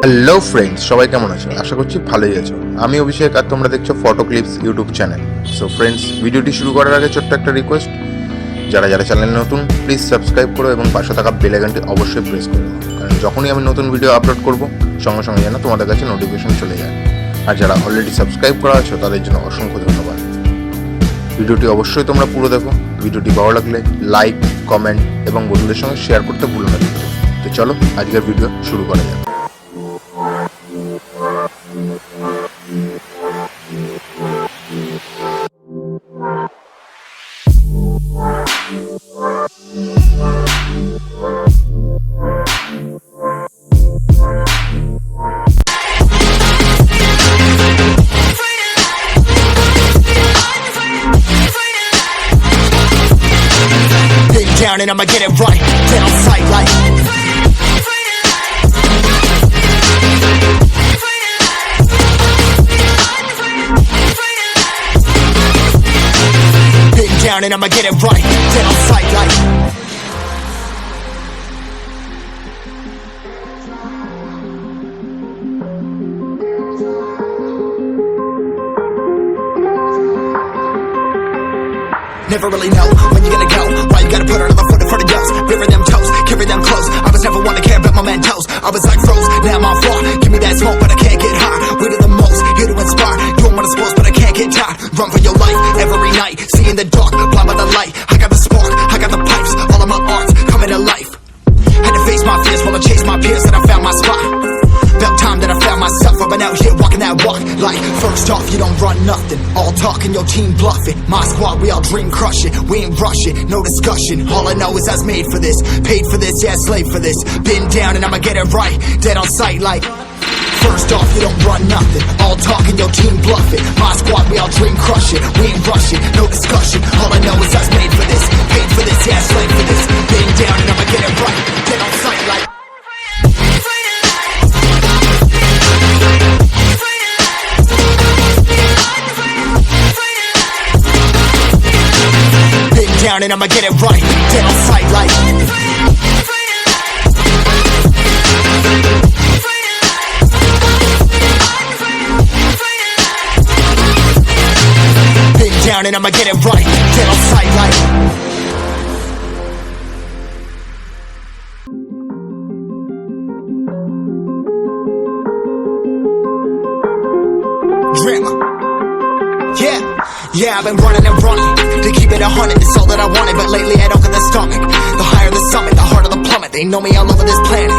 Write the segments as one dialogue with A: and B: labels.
A: Hello friends, সবাই কেমন আছো? আশা করছি ভালোই আছো। আমি অভিষেক আর তোমরা দেখছো photo clips YouTube channel. So friends, ভিডিওটি শুরু করার আগে ছোট্ট একটা রিকোয়েস্ট, যারা যারা চ্যানেলে নতুন প্লিজ সাবস্ক্রাইব করো এবং পাশে থাকা বেল আইকনটি অবশ্যই প্রেস করো, কারণ যখনই আমি নতুন ভিডিও আপলোড করব সঙ্গে সঙ্গে যেন তোমাদের কাছে নোটিফিকেশন চলে যায়। আর যারা অলরেডি সাবস্ক্রাইব করা আছো তাদের জন্য অসংখ্য ধন্যবাদ। ভিডিওটি অবশ্যই তোমরা পুরো দেখো। ভিডিওটি ভালো লাগলে লাইক, কমেন্ট এবং বন্ধুদের সঙ্গে শেয়ার করতে ভুলো না। তো চলো আজকের ভিডিও শুরু করা যাক।
B: Down and I'ma get it right, dead on sight like been down and I'ma get it right, dead on sight like never really know when you're gonna go. Why you gotta put another foot in front of yours? Bury them toes, carry them close. I was never one to care about my mentos. I was like froze, now I'm on floor. Give me that smoke, but I can't get high. We do the most, here to inspire. Doing what I'm supposed, but I can't get tired. Run for your life every night. See in the dark, blind by the light. I got the spark, I got the pipes. All of my arts coming to life. Had to face my fears while I chase my peers, and I found my spot. About time that I found myself. I've been out here walking that walk. Like, first off, you don't run nothing. All talking, your team bluffing. My squad, we all dream crush it. We ain't rushing, no discussion. All I know is I was made for this. Paid for this, yeah, slave for this. Been down and I'ma get it right. Dead on sight like first off, you don't run nothing. All talking, your team bluffing. My squad, we all dream crush it. We ain't rushing, no discussion. All I know is I was made for this. Paid for this, yeah, slave for this. Been down and I'ma get it right. Dead on sight like down and I'ma get it right, dead on sight like been down and I'ma get it right, dead on sight like drama. Yeah, I've been running and running to keep it 100, it's all that I wanted. But lately I don't get the stomach. The higher the summit, the harder the plummet. They know me all over this planet.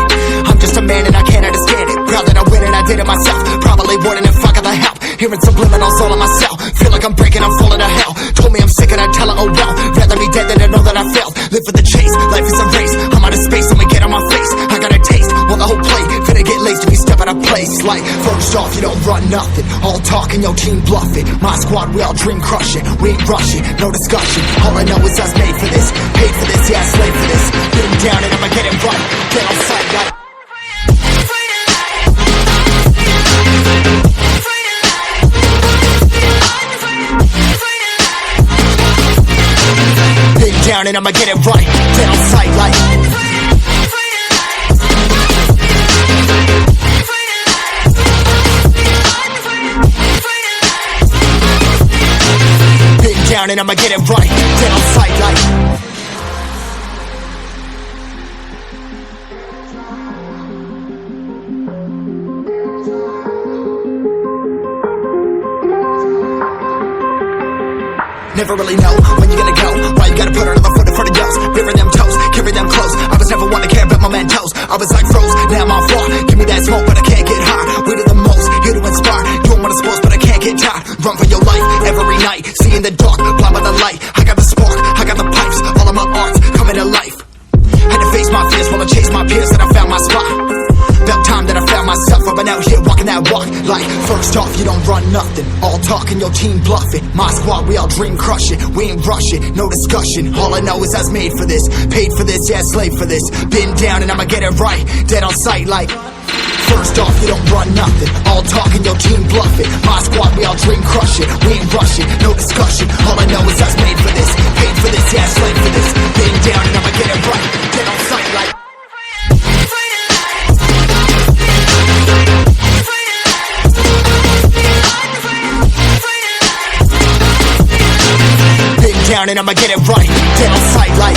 B: I'm just a man and I can't understand it. Proud that I win and I did it myself. Probably wouldn't if I got the help. Hearing subliminals all on myself. Feel like I'm breaking, I'm falling to hell. Told me I'm sick and I tell her, oh well. Rather be dead than to know that I failed. Live for the chase, life is a race. I'm out of space, I'ma get on my face. I got a taste, well the whole plate finna get laced if you step out of place. Like, first off, you don't run nothing. All talking, your team bluffing. My squad, we all dream crushing. We ain't rushing, no discussion. All I know is I was made for this. Paid for this, yeah, slave for this. Been down and I'ma get it right. Get on sight like been down and I'ma get it right. Get on sight like been down and I'ma get it right. Get on sight like never really know when you're gonna go. Why you gotta put another foot in front of yours? Bury them toes, carry them close. I was never one to care about my mentos. I was like froze, now I'm on floor. Give me that smoke, but I can't get high. We do the most, here to inspire. Doing what I'm supposed, but I can't get tired. Run for your life every night. See in the dark, blind by the light. I got the spark, I got the pipes. All of my arts coming to life. Had to face my fears while I chase my peers, and I found my spot. About time that I found myself. I've been out here walking that walk. Like, first off, you don't run nothing. All talking, your team bluffing. My squad, we all dream crushing. We ain't rushing, no discussion. All I know is I was made for this. Paid for this, yeah, slave for this. Been down and I'ma get it right. Dead on sight like first off, you don't run nothing. All talking, your team bluffing. My squad, we all dream crushing. We ain't rushing, no discussion. All I know is I was made for this. Paid for this, yeah, slave for this. Been down and I'ma get it right. Dead on sight like down and I'ma get it right. Dead on sight like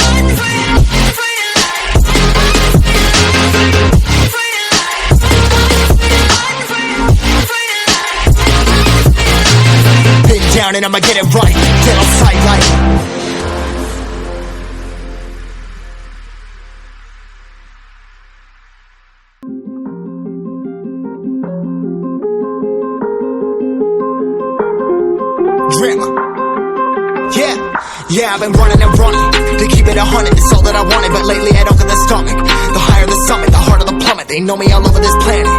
B: Been down and I'ma get it right. Dead on sight like Drama. Yeah, I've been running and running to keep it 100, it's all that I wanted. But lately I don't get the stomach. The higher the summit, the harder the plummet. They know me all over this planet.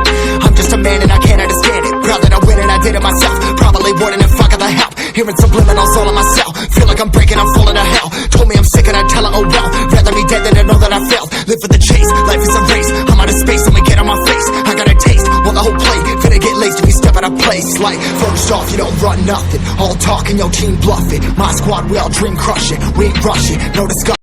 B: I'm just a man and I can't understand it. Proud that I win and I did it myself. Probably wouldn't if I got the help. Hearing subliminals all on myself. Feel like I'm breaking, I'm falling to hell. Told me I'm sick and I tell her, oh well. Rather be dead than to know that I failed. Live for the chase, life is a race. I'm out of space, I'ma get on my face. I got a taste, well the whole plate finna get laced if we step out of place. Like, first off, you don't run nothing. All talking, your team bluffing. My squad, we all dream crushing. We ain't rushing, no discussion.